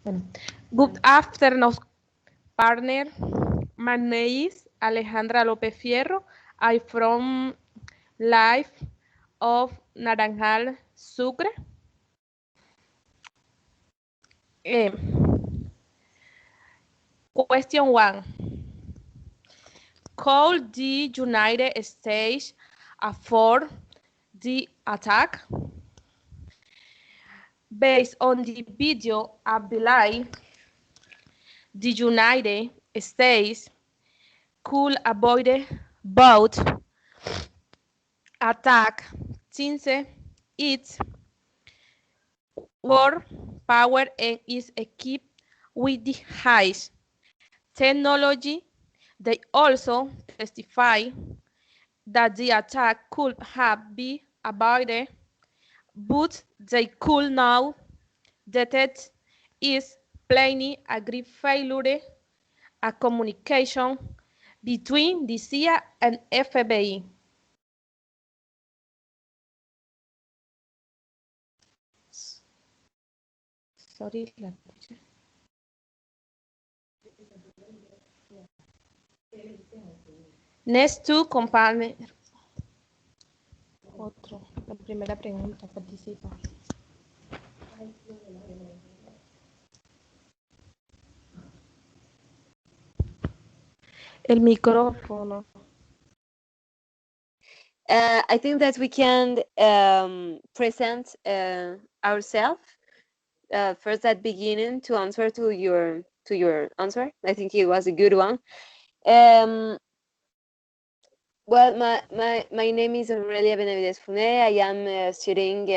Bueno. Good afternoon, partner. My name is Alejandra López Fierro. I'm from Life of Naranjal, Sucre. Eh, Question 1. Could the United States afford the attack? Based on the video, I believe the United States could avoid both attack since its war power and is equipped with the highest technology. They also testify that the attack could have been avoided, but they could now detect is plainly a great failure a communication between the CIA and FBI. Sorry, Next to compare. Otro. La primera pregunta, participa. El micrófono. I think that we can present ourselves first at beginning to answer to your answer. I think it was a good one. Um, well, my name is Aurelia Benavides Fune. I am studying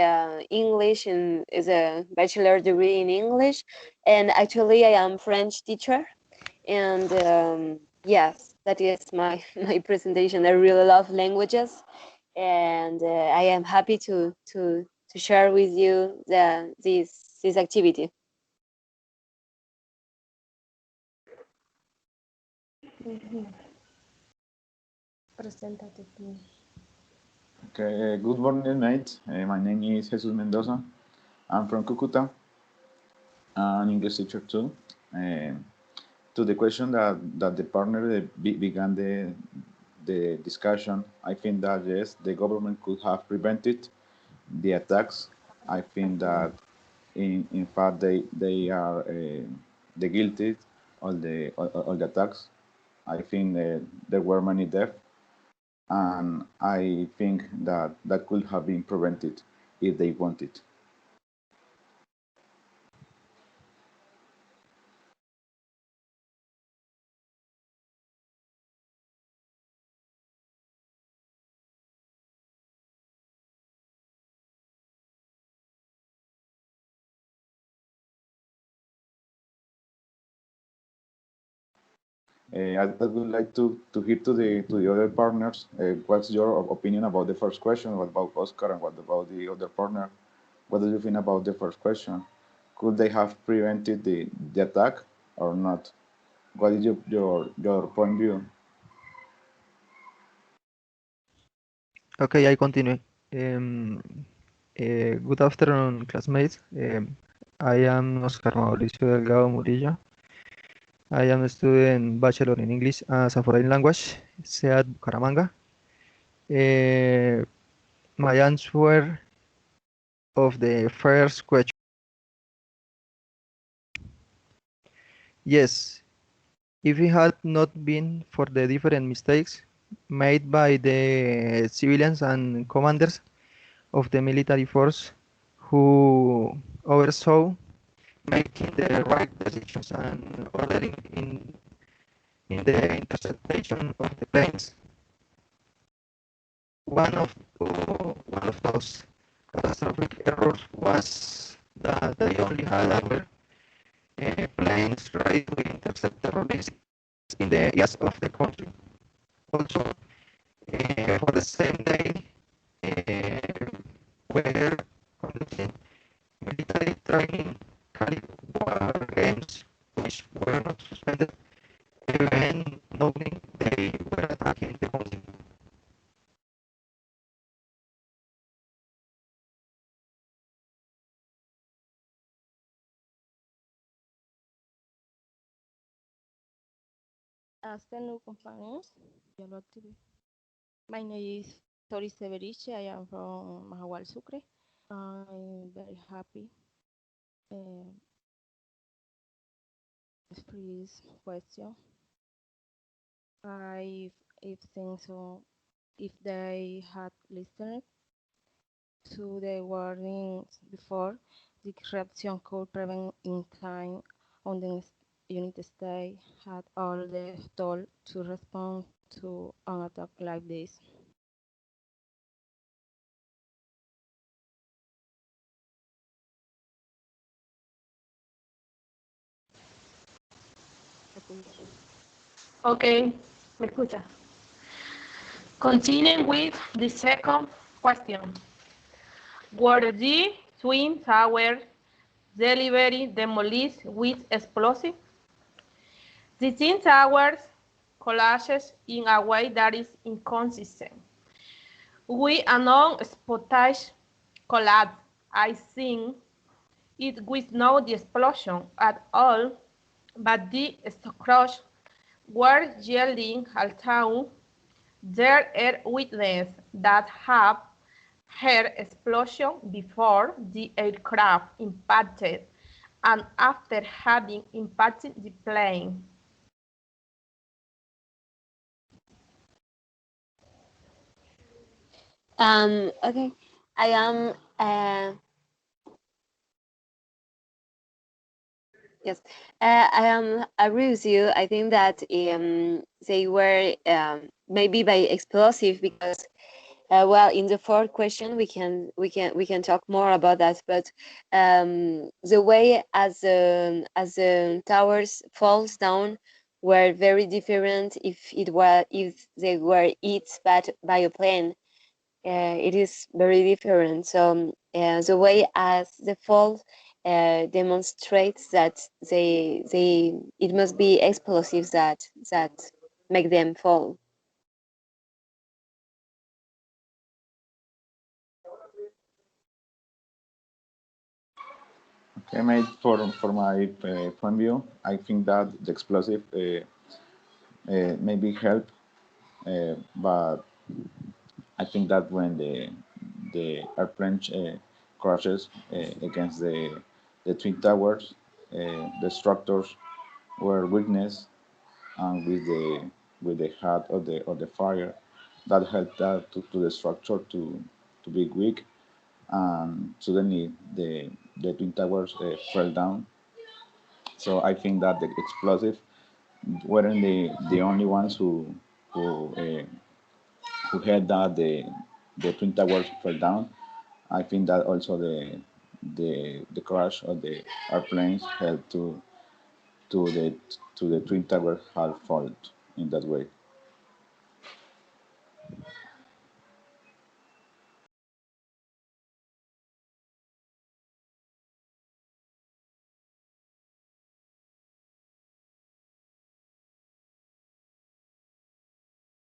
English and is a bachelor degree in English, and actually I am French teacher. And yes, that is my my presentation. I really love languages, and I am happy to share with you this activity. Preséntate tú. Okay, good morning, mate. My name is Jesus Mendoza. I'm from Cucuta, an English teacher too. To the question that the partner began the discussion, I think that yes, the government could have prevented the attacks. I think that in fact they are the guilty of the attacks. I think there were many deaths, and I think that could have been prevented if they wanted. I would like to hear to the other partners. What's your opinion about the first question? What about Oscar and what about the other partner? What do you think about the first question? Could they have prevented the attack or not? What is your point of view? Okay, I continue. Good afternoon, classmates. I am Oscar Mauricio Delgado Murillo. I am a student Bachelor in English as a foreign language, SEAD Bucaramanga. My answer of the first question, yes, if it had not been for the different mistakes made by the civilians and commanders of the military force who oversaw making the right decisions and ordering in the interception of the planes. One of those catastrophic errors was that they only had our planes ready to intercept terrorists in the areas of the country. Also, for the same day, weather conditions military training carried war games which were not suspended even knowing they were attacking the country. Afternoon, companions. Hello, TV. My name is Tori Severiche. I am from Mahahual, Sucre. I'm very happy. Uh, Please question. I if think so. If they had listened to the warnings before, the corruption could prevent in time on the United States had all the tool to respond to an attack like this. Okay, me escucha. Continuing with the second question. Were the Twin Towers deliberately demolished with explosives? The Twin Towers collapsed in a way that is inconsistent. We announce spontaneous collapse. I think it was not the explosion at all, but the structures were yielding although there are witnesses that have heard explosion before the aircraft impacted and after having impacted the plane. Okay, I am. Yes, I am. I agree with you. I think that they were maybe by explosive because well, in the fourth question we can talk more about that. But the way as the towers falls down were very different. If they were hit by a plane, it is very different. So the way as the fall demonstrates that they it must be explosives that make them fall. Okay, mate. For my point of view, I think that the explosive maybe help, but I think that when the airplane crashes against the twin towers, the structures were weakness, and with the heart of the fire, that helped that to the structure to be weak, and suddenly the twin towers fell down. So I think that the explosive weren't the only ones who had that the twin towers fell down. I think that also the crash of the airplanes helped to the to the twin tower had fallen in that way.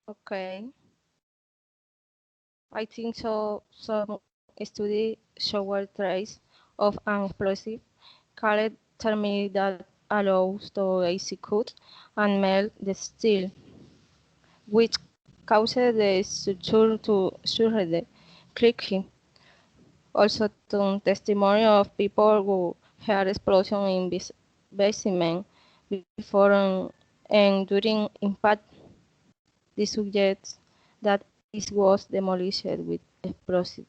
Okay, I think so. Some study showed trace of an explosive called thermite that allows to execute and melt the steel, which causes the structure to shred quickly. Also, to testimony of people who had explosion in basement before and during impact, this suggests that it was demolished with explosive.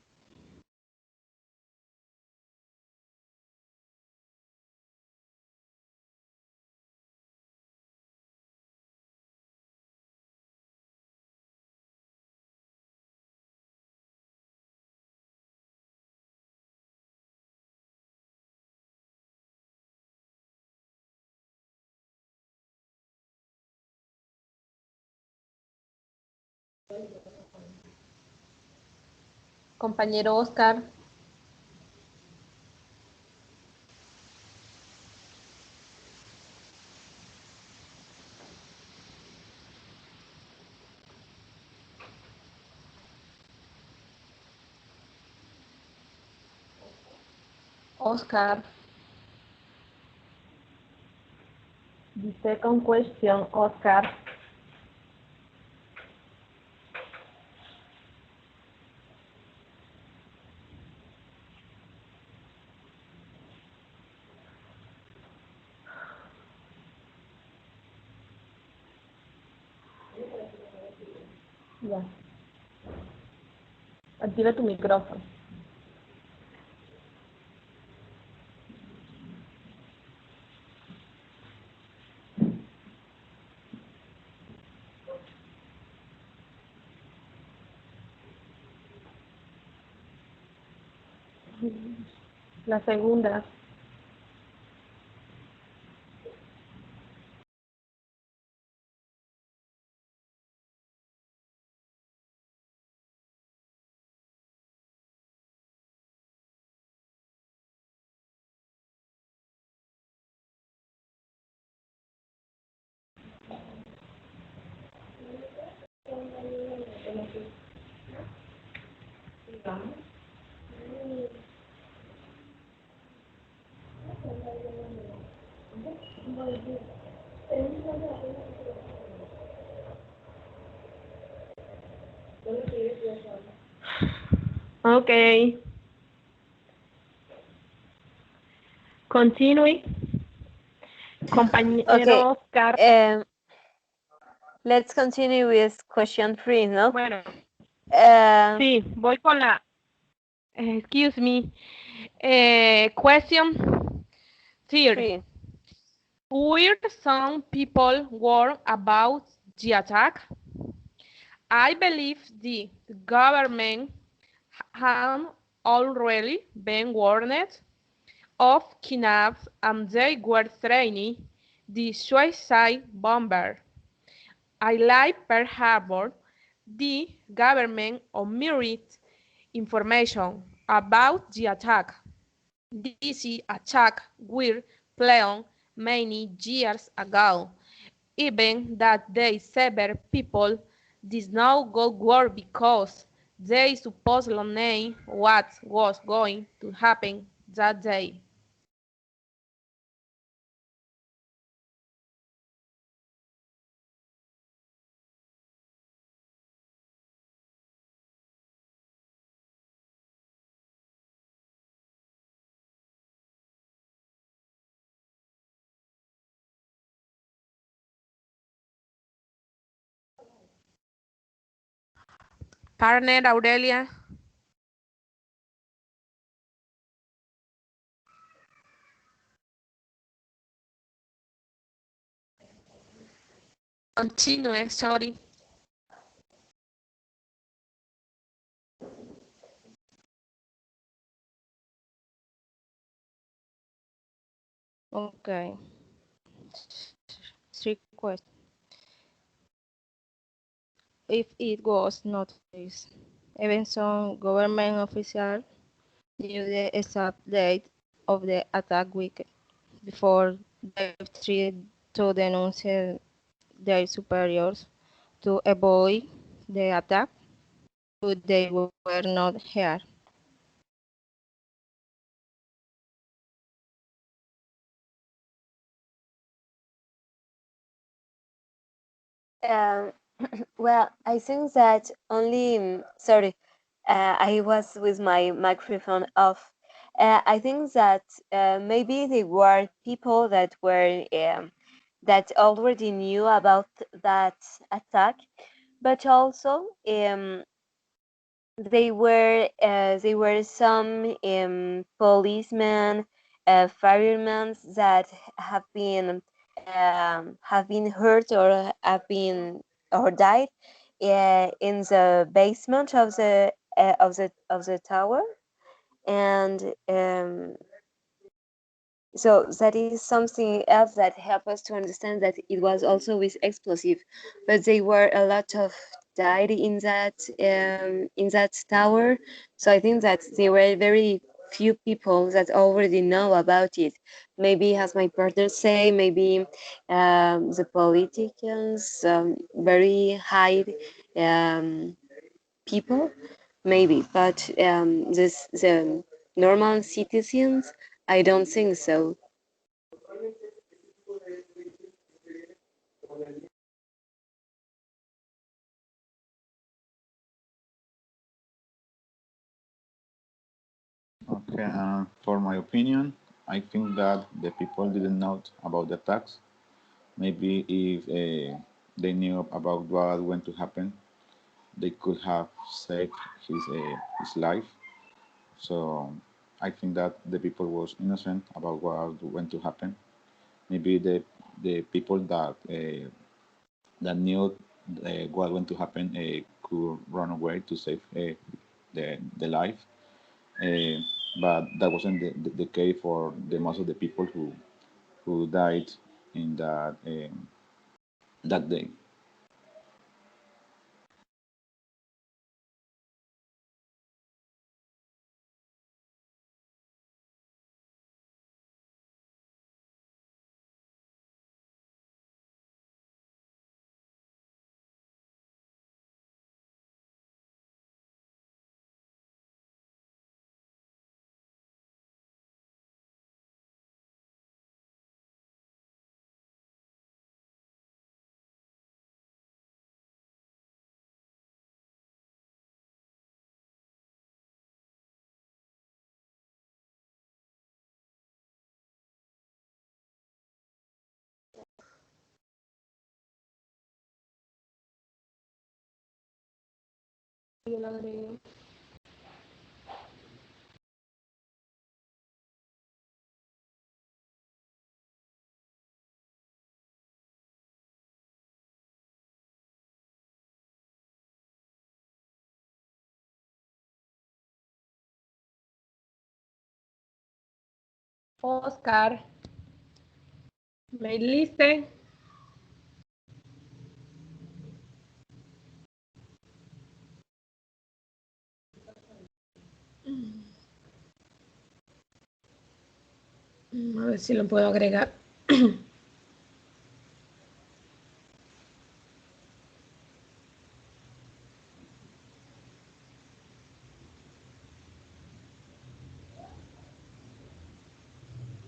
Compañero Oscar. Oscar. The second question, Oscar. Ya. Activa tu micrófono. La segunda. Ok. Continue. Okay. Compañero Oscar. Um, let's continue with question 3, no? Bueno, Uh, sí, voy con la. Excuse me. Question third. 3. Were some people worried about the attack? I believe the government had already been warned of kidnaps and they were training the suicide bomber. I like Pearl Harbor. The government omitted information about the attack. This attack was planned many years ago. Even that day several people did not go to work because they supposedly knew what was going to happen that day. Partner Aurelia, continue, sorry. Okay. Three questions. If it was noticed, even some government officials knew the exact date of the attack week before they tried to denounce their superiors to avoid the attack, but they were not here. Um, well, I think that only, sorry, I was with my microphone off. I think that maybe they were people that were that already knew about that attack, but also they were some policemen, firemen that have been hurt or have been or died in the basement of the tower, and so that is something else that helped us to understand that it was also with explosive, but they were a lot of died in that tower. So I think that there were very few people that already know about it. Maybe, as my partner say, maybe the politicians, very high um, people, maybe, but the normal citizens, I don't think so. Okay, for my opinion, I think that the people didn't know about the attacks. Maybe if they knew about what went to happen, they could have saved his life. So I think that the people was innocent about what went to happen. Maybe the people that knew what went to happen could run away to save the life. Uh, but that wasn't the case for the most of the people who died in that day. Yo lo agregué. Oscar, ¿me listen? A ver si lo puedo agregar.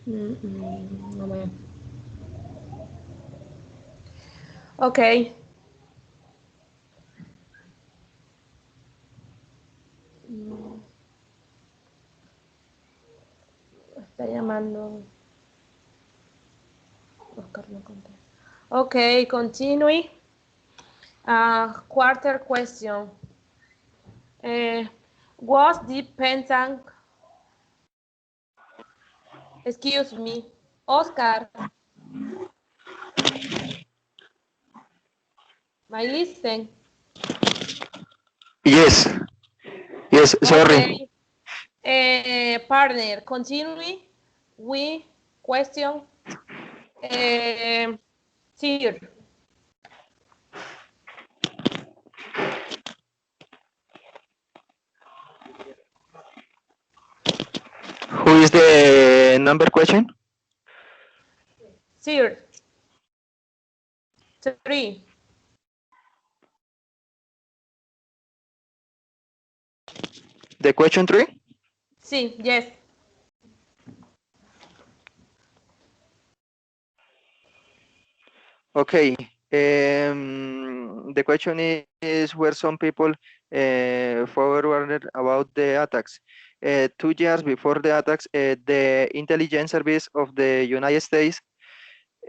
No me... Ok. Está llamando. Oscar no contesta. Ok, continue. Quarter question. Was the Pentan... Excuse me. Oscar, my listen. Yes, yes, sorry. Okay. Partner, continue with question. Sir. Who is the number question? Sir. 3. The question 3? Sí, yes. Okay. The question is where some people forwarded about the attacks. 2 years before the attacks, the intelligence service of the United States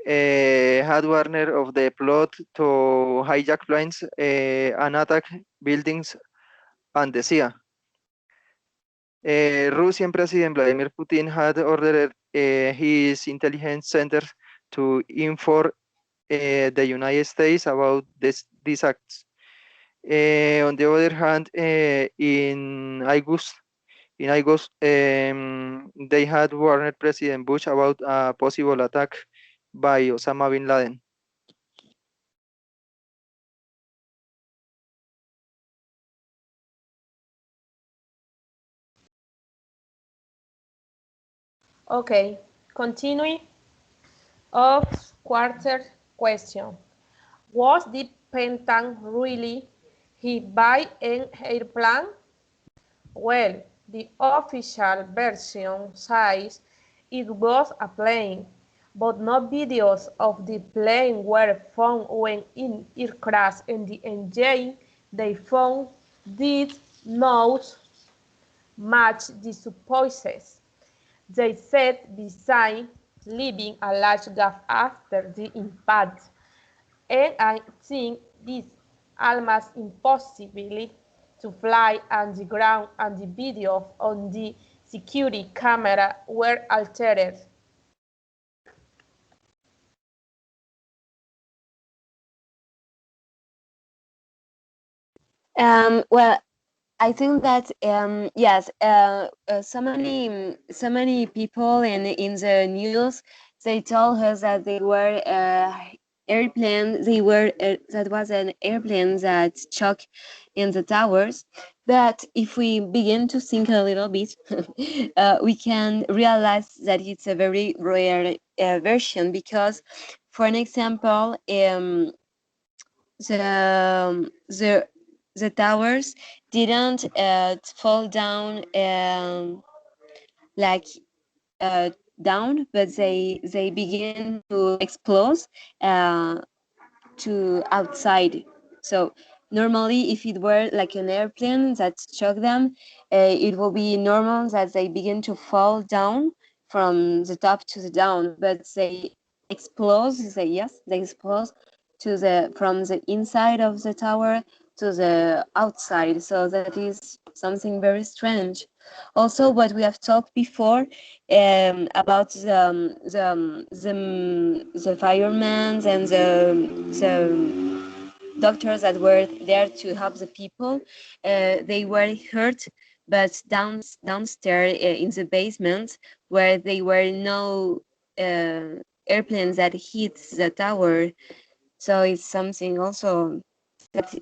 had warned of the plot to hijack planes and attack buildings and the sea. Russian President Vladimir Putin had ordered his intelligence centers to inform the United States about these acts. On the other hand, in August, they had warned President Bush about a possible attack by Osama bin Laden. Okay. Continue of quarter question. Was the Pentan really hit by an airplane? Well, the official version says it was a plane, but no videos of the plane were found when it crashed, and the engine they found did not match the supposed. They said beside leaving a large gap after the impact, and I think this almost impossible to fly on the ground, and the video on the security camera were altered. Well, I think that yes, so many people in the news, they told us that they were airplane. They were that was an airplane that struck in the towers. But if we begin to think a little bit, we can realize that it's a very rare version because, for an example, the towers didn't fall down like uh, down, but they begin to explode uh, to outside. So normally, if it were like an airplane that struck them, it will be normal that they begin to fall down from the top to the down, but they explode. They yes, they explode to the from the inside of the tower to the outside. So that is something very strange. Also, what we have talked before about the firemen and the doctors that were there to help the people. They were hurt, but downstairs in the basement, where there were no airplanes that hit the tower. So it's something also that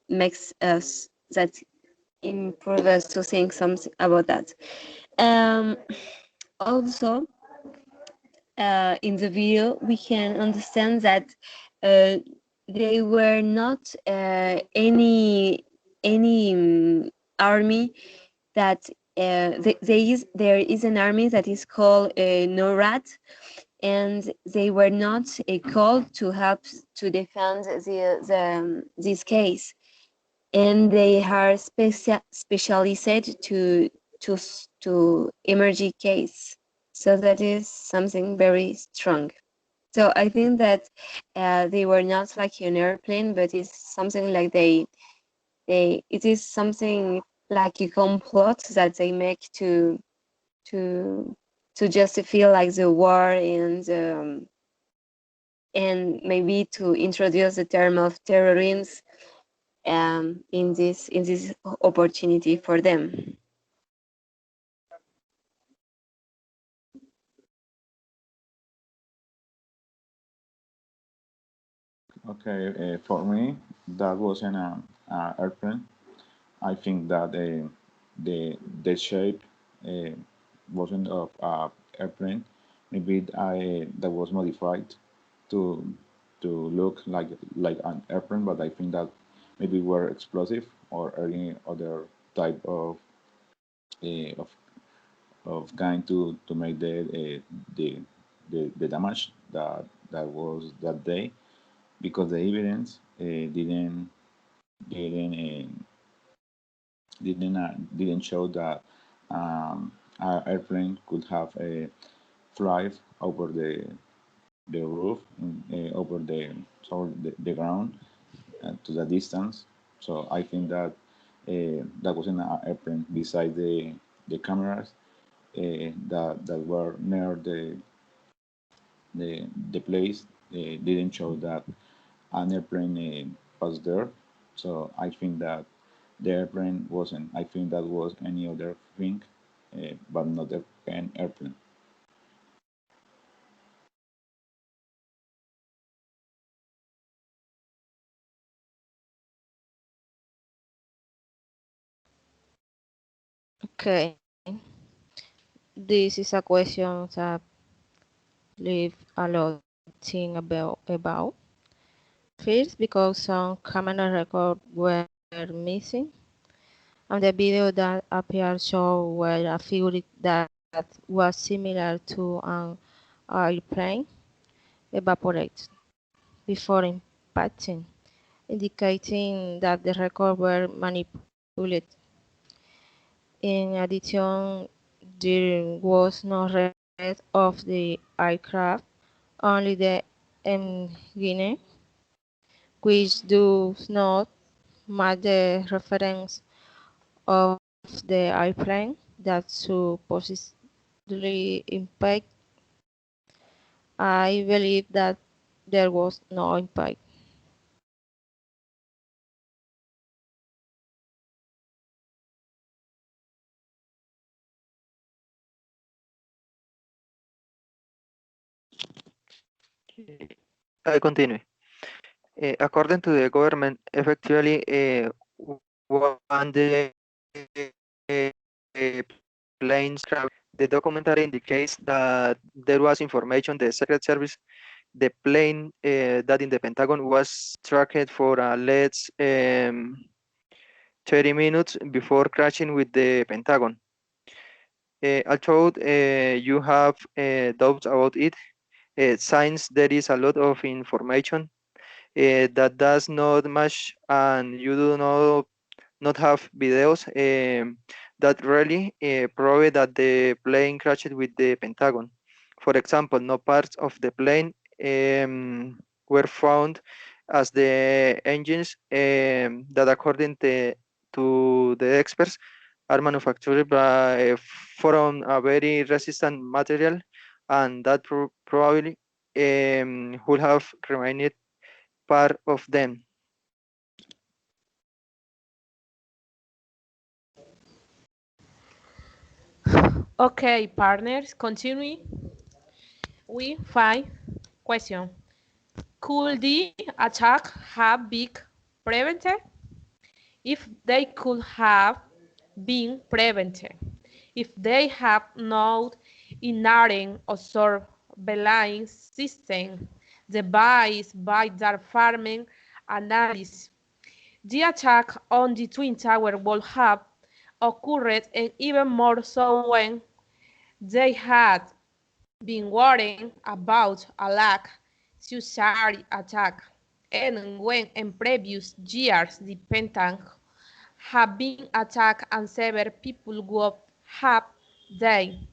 makes us that improve us to think something about that. Um, Also, in the video, we can understand that uh, they were not any army that there is an army that is called NORAD, and they were not called to help to defend this case, and they are specialized to emerging case. So that is something very strong. So I think that they were not like an airplane, but it's something like they it is something like a complot that they make to to just feel like the war and maybe to introduce the term of terrorism in this opportunity for them. Okay, for me, that wasn't a airplane. I think that the shape uh, wasn't of a airplane. Maybe that was modified to to look like an airplane, but I think that maybe were explosive or any other type uh, of of kind to make the damage that was that day, because the evidence didn't didn't show that our airplane could have a fly over the roof, over the ground to the distance. So I think that that wasn't an airplane. Beside the cameras that were near the place, didn't show that an airplane was there. So I think that the airplane wasn't. I think that was any other thing, but not an airplane. Okay, this is a question that leave a lot think about. First, because some camera records were missing, and the video that appeared show where a figure that was similar to an airplane evaporated before impacting, indicating that the records were manipulated. In addition, there was no red of the aircraft, only the engine, which does not match the reference of the airplane that supposedly impact. I believe that there was no impact. I continue. According to the government, effectively, one the planes crash. The documentary indicates that there was information the Secret Service, the plane that in the Pentagon was tracked for less 30 minutes before crashing with the Pentagon. Although you have doubts about it, since there is a lot of information that does not match and you do not have videos that really prove that the plane crashed with the Pentagon. For example, no parts of the plane were found as the engines that according to the experts are manufactured by from a very resistant material and that probably would have remained part of them. Okay, partners, continue. We five question. Could the attack have been prevented? If they could have been prevented, if they have not inherent or surveillance system devised by their farming analysis, the attack on the Twin Tower would have occurred, and even more so when they had been worrying about a like suicide attack, and when in previous years the Pentagon had been attacked and several people would have died.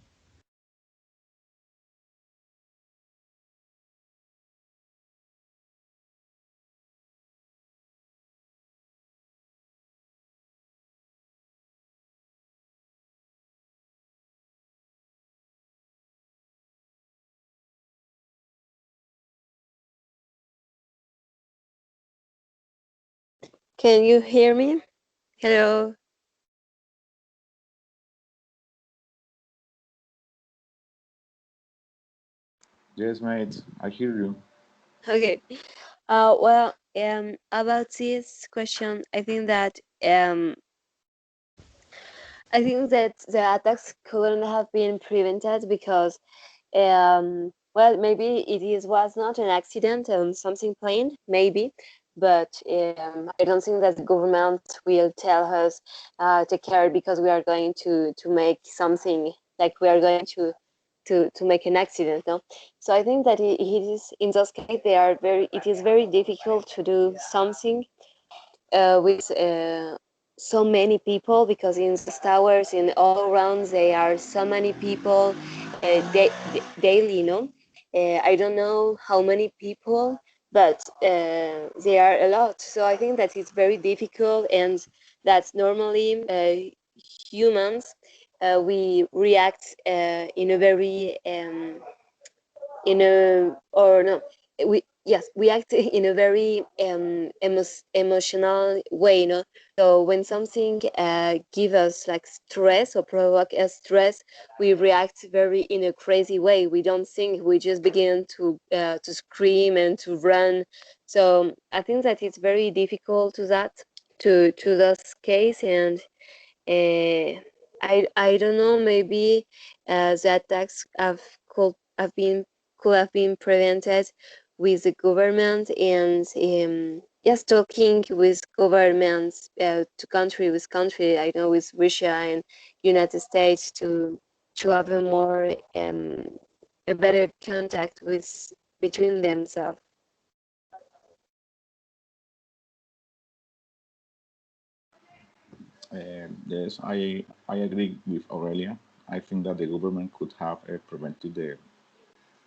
Can you hear me? Hello. Yes, mate, I hear you. Okay. About this question, I think that the attacks couldn't have been prevented because maybe was not an accident and something plain, maybe, but I don't think that the government will tell us take care because we are going to make something like we are going to make an accident, no. So I think that it is in those cases they are very it is very difficult to do something with so many people because in those towers in all around there are so many people daily, no. I don't know how many people, but they are a lot. So I think that it's very difficult and that normally humans we react in a very in a or no we yes we act in a very emotional way, you know. So when something give us like stress or provoke a stress, we react very in a crazy way. We don't think, we just begin to scream and to run. So I think that it's very difficult to those case. And I don't know, maybe the attacks could have been prevented with the government and just talking with governments to country with country. I know with Russia and United States to have a more a better contact with between themselves. Yes, I agree with Aurelia. I think that the government could have prevented the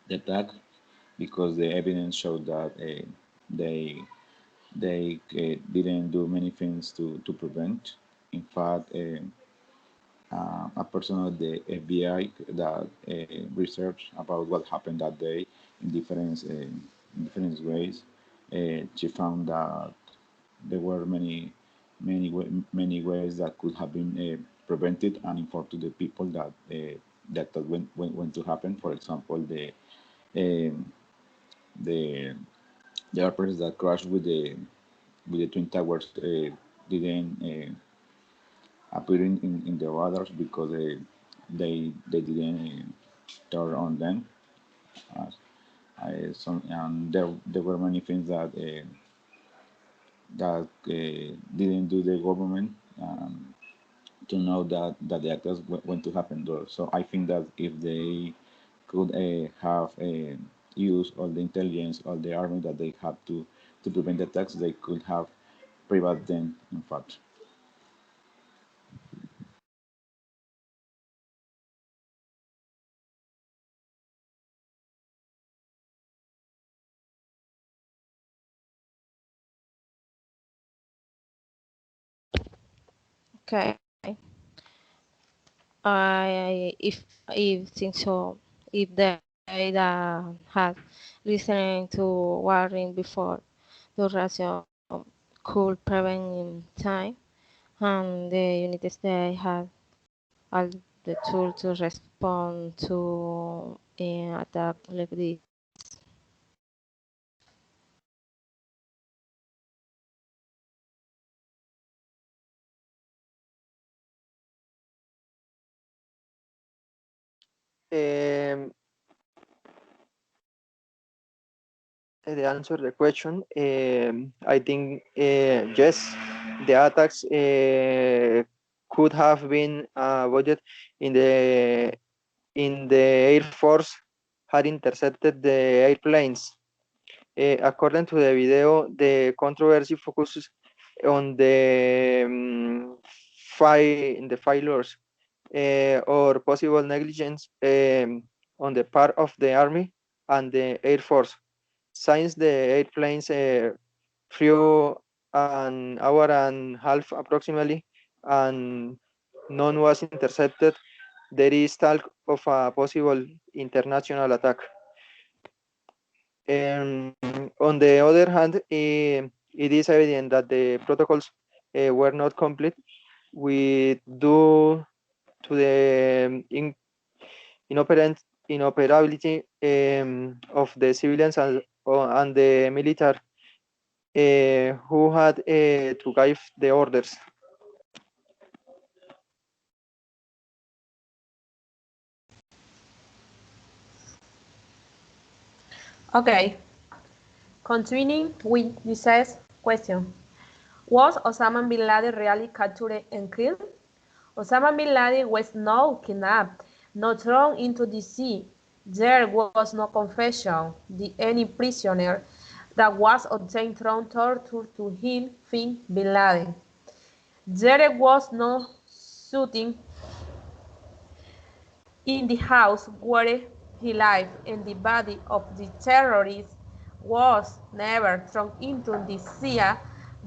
attack because the evidence showed that they They didn't do many things to prevent. In fact, a person of the FBI that researched about what happened that day in different ways. She found that there were many ways that could have been prevented and informed to the people that went to happen. For example, um, the the airplanes that crashed with the twin towers didn't appear in the radars because they didn't turn on them. Uh, and there were many things that didn't do the government to know that the attacks went to happen there. So I think that if they could have used all the intelligence, all the army that they had to prevent the attacks, they could have prevented them. In fact. Okay. If think so, if they had listened to warning before, the ration could prevent in time, and the United States had all the tools to respond to an attack like this. Um, the answer the question, I think yes, the attacks could have been avoided in the Air Force had intercepted the airplanes. According to the video, the controversy focuses on the in the failures or possible negligence on the part of the Army and the Air Force. Since the airplanes flew an hour and a half approximately, and none was intercepted, there is talk of a possible international attack. On the other hand, it is evident that the protocols were not complete with due to the inoperability of the civilians and the military who had to give the orders. Okay, continuing with this question. Was Osama bin Laden really captured and killed? Osama bin Laden was not kidnapped, not thrown into the sea. There was no confession. Any prisoner that was obtained through torture to him bin Laden. There was no shooting in the house where he lived, and the body of the terrorist was never thrown into the sea.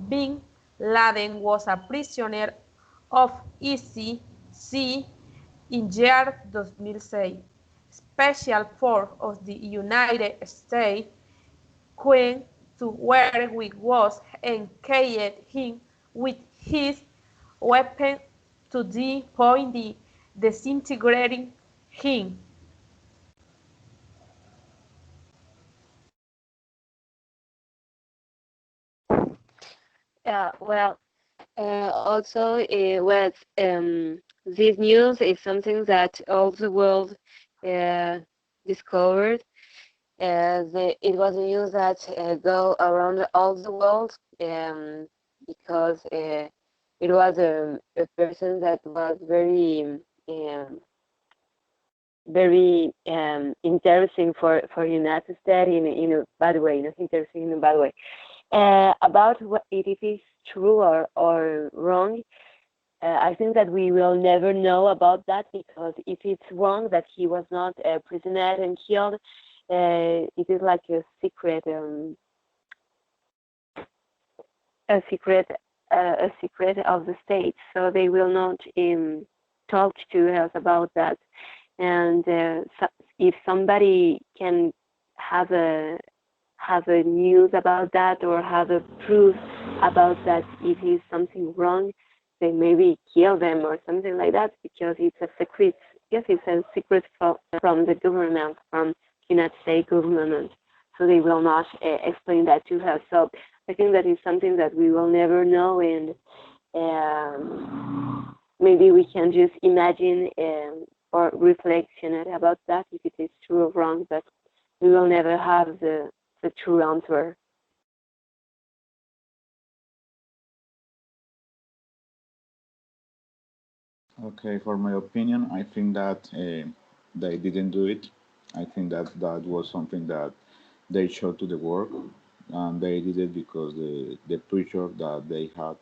Bin Laden was a prisoner of ICC in year 2006. Special Force of the United States went to where he was and killed him with his weapon to the point of disintegrating him. Well, also, with this news is something that all the world uh, discovered. It was a news that go around all the world because it was a person that was very interesting for United States in a bad way, not interesting in a bad way. About what if it is true or wrong, I think that we will never know about that because if it's wrong that he was not a prisoner and killed, it is like a secret a secret a secret of the state, so they will not talk to us about that. And if somebody can have a news about that or have a proof about that it is something wrong, they maybe kill them or something like that because it's a secret. Yes, it's a secret from the government, from United States government. So they will not explain that to us. So I think that is something that we will never know, and maybe we can just imagine or reflection about that if it is true or wrong, but we will never have the true answer. Okay, for my opinion, I think that they didn't do it. I think that that was something that they showed to the world, and they did it because the pressure that they had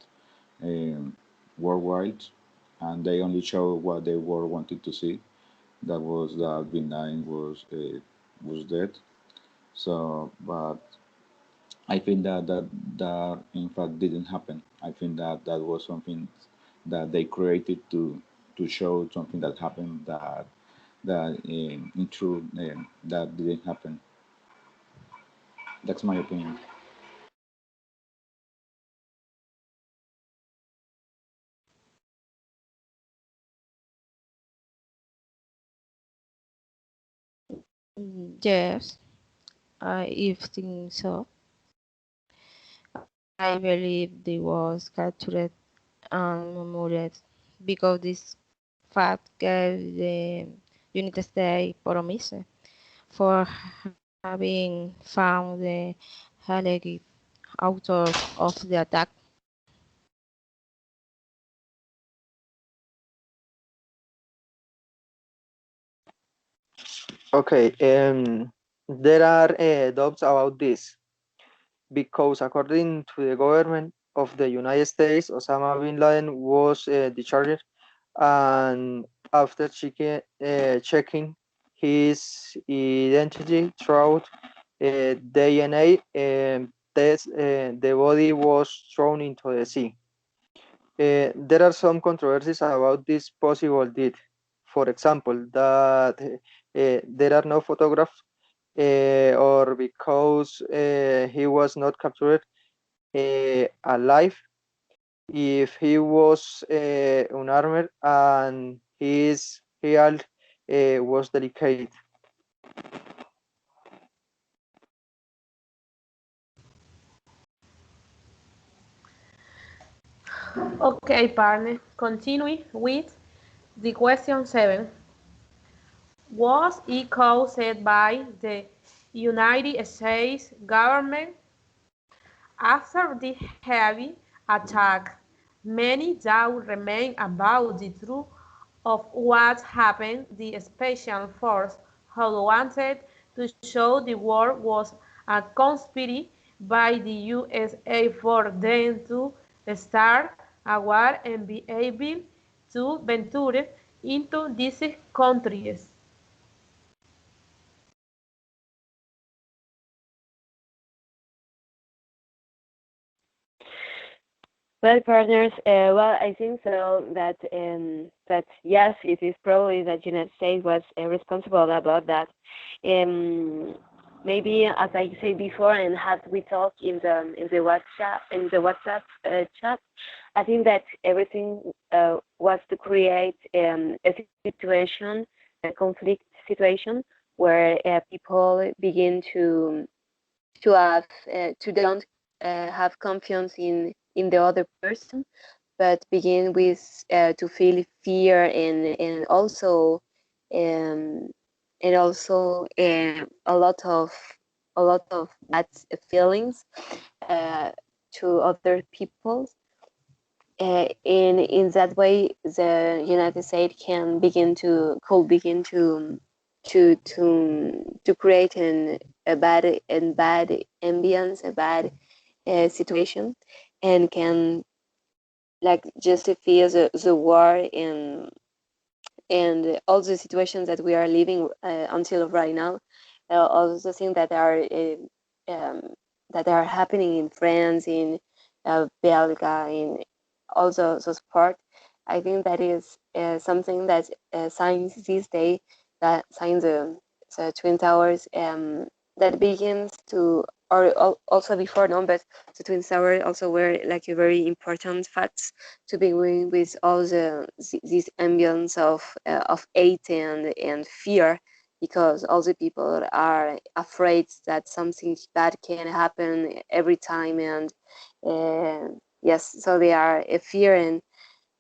worldwide, and they only showed what the world wanted to see. That was that Bin Laden was dead. So, but I think that in fact didn't happen. I think that that was something that they created to show something that happened that in truth that didn't happen. That's my opinion. Yes, I think so. I believe they was captured and murdered because this fact gave the United States promise for having found the alleged author of the attack. Okay, there are doubts about this because, according to the government of the United States, Osama bin Laden was discharged, and after checking his identity throughout DNA test, the body was thrown into the sea. There are some controversies about this possible deed. For example, that there are no photographs, or because he was not captured alive, if he was unarmed and his health was delicate. Okay, partner, continue with the question 7. Was it caused by the United States government? After the heavy attack, many doubts remain about the truth of what happened. The special force had wanted to show the world was a conspiracy by the USA for them to start a war and be able to venture into these countries. Well, partners, well, I think so that yes, it is probably that United States was responsible about that. Um, Maybe as I said before, and as we talked in the WhatsApp chat, I think that everything was to create a situation, a conflict situation, where people begin to don't have confidence in the other person, but begin with to feel fear um, and also a lot of bad feelings uh, to other people. In that way, the United States could begin to create a bad ambience, a bad situation, and can like justify the war and all the situations that we are living until right now, all the things um, that are happening in France, Belga, and also so sport. I think that is something that science these days, that science the twin towers that begins to, or also before, no, but the twin towers also were like a very important facts to begin with, all this ambience of hate and fear, because all the people are afraid that something bad can happen every time. And yes, so they are a fear, and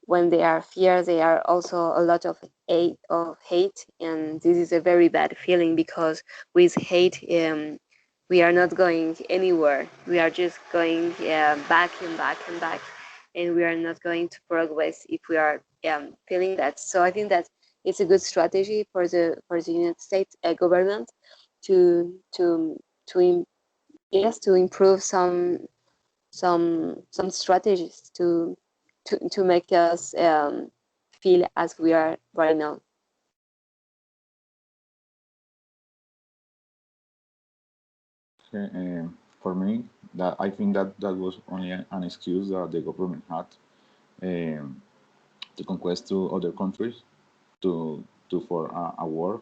when they are fear, they are also a lot of hate, and this is a very bad feeling, because with hate, we are not going anywhere. We are just going back and back and back, and we are not going to progress if we are feeling that. So I think that it's a good strategy for the United States government to yes, to improve some strategies to make us feel as we are right now. Okay, for me, that I think that that was only an excuse that the government had um, to conquest to other countries to for a war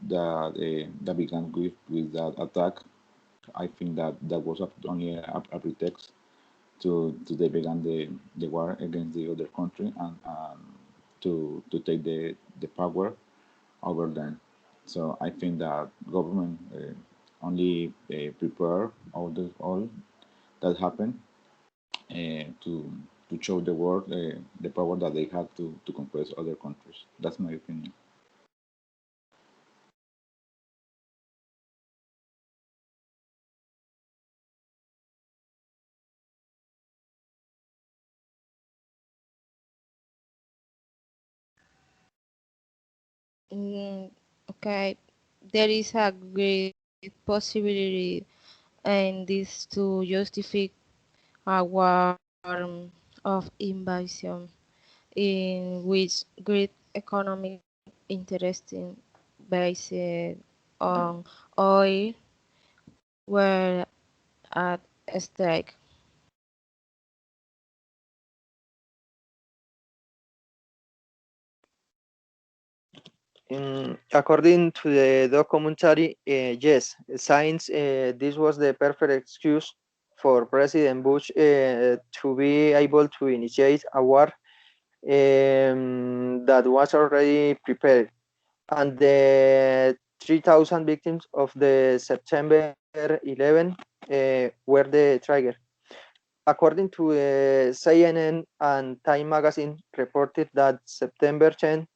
that began with that attack. I think that that was only a pretext to they began the war against the other country and to take the power over them. So I think that government only prepare all that happened to show the world the power that they had to conquest other countries. That's my opinion. Mm, okay, there is a great possibility and this to justify a war of invasion in which great economic interesting based on oil were at stake. According to the documentary, yes, science, this was the perfect excuse for President Bush to be able to initiate a war that was already prepared. And the 3,000 victims of the September 11 were the trigger. According to CNN and Time Magazine, reported that September 10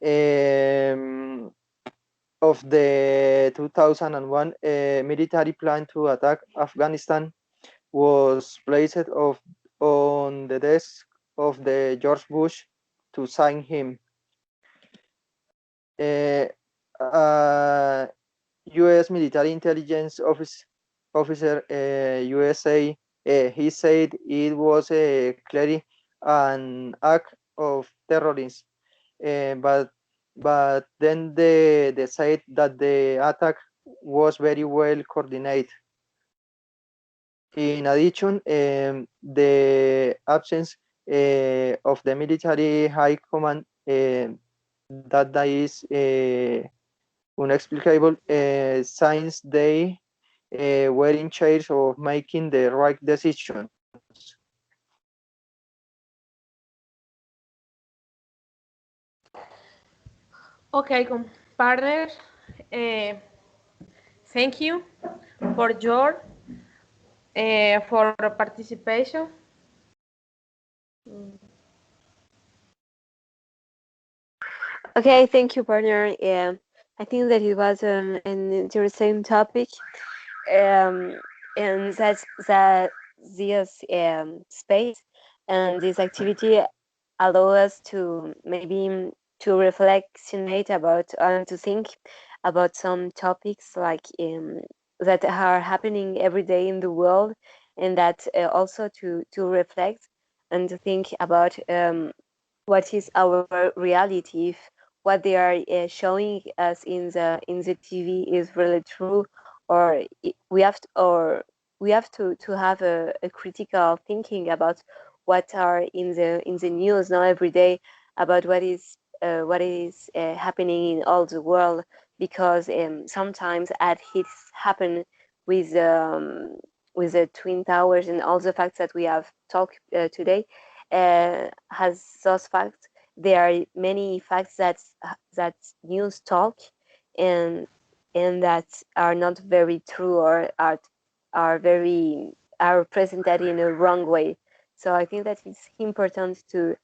um, of the 2001 military plan to attack Afghanistan was placed on the desk of the George Bush to sign him. Uh, uh, U.S. military intelligence officer, USA, he said it was clearly an act of terrorism. But then they said that the attack was very well coordinated. In addition, the absence of the military high command that is inexplicable since they were in charge of making the right decisions. Okay, partners, thank you for your for participation. Mm. Okay, thank you, partner. I think that it was an interesting topic, um, and that this space and this activity allow us to maybe to reflectionate about and to think about some topics like that are happening every day in the world, and that also to reflect and to think about what is our reality, if what they are showing us in the TV is really true, or we have to, or we have to have a critical thinking about what are in the news now every day, about what is happening in all the world, because sometimes ad hits happen with with the twin towers and all the facts that we have talked today. Has those facts, there are many facts that news talk, and that are not very true, or are very are presented in a wrong way. So I think that it's important to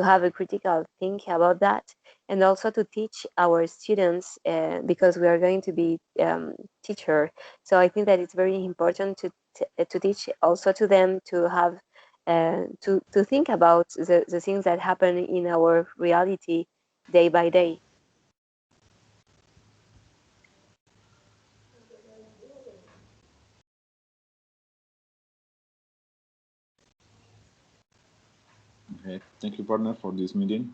have a critical think about that, and also to teach our students, because we are going to be teacher. So I think that it's very important to teach also to them, to have to think about the things that happen in our reality day by day. Okay, thank you, partner, for this meeting.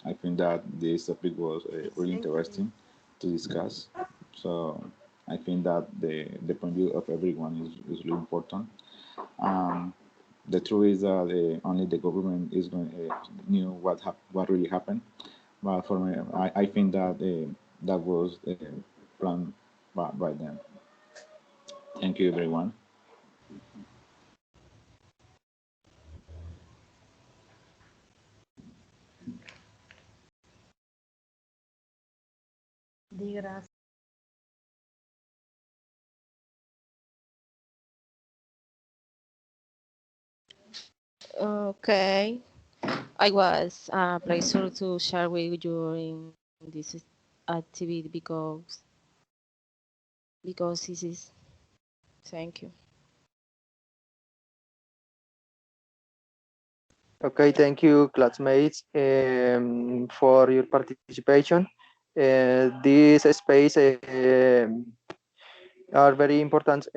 I think that this topic was really interesting to discuss. So I think that the point of view of everyone is really important. Um, the truth is that only the government is going knew what really happened. But for me, I think that that was planned by them. Thank you, everyone. Okay. I was a pleasure to share with you in this activity because this is. Thank you. Okay, thank you, classmates, for your participation. This space are very important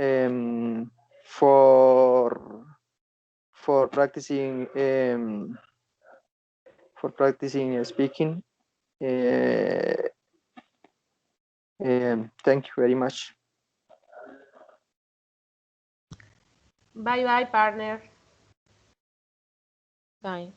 for practicing speaking. Uh, thank you very much. Bye bye, partner. Bye.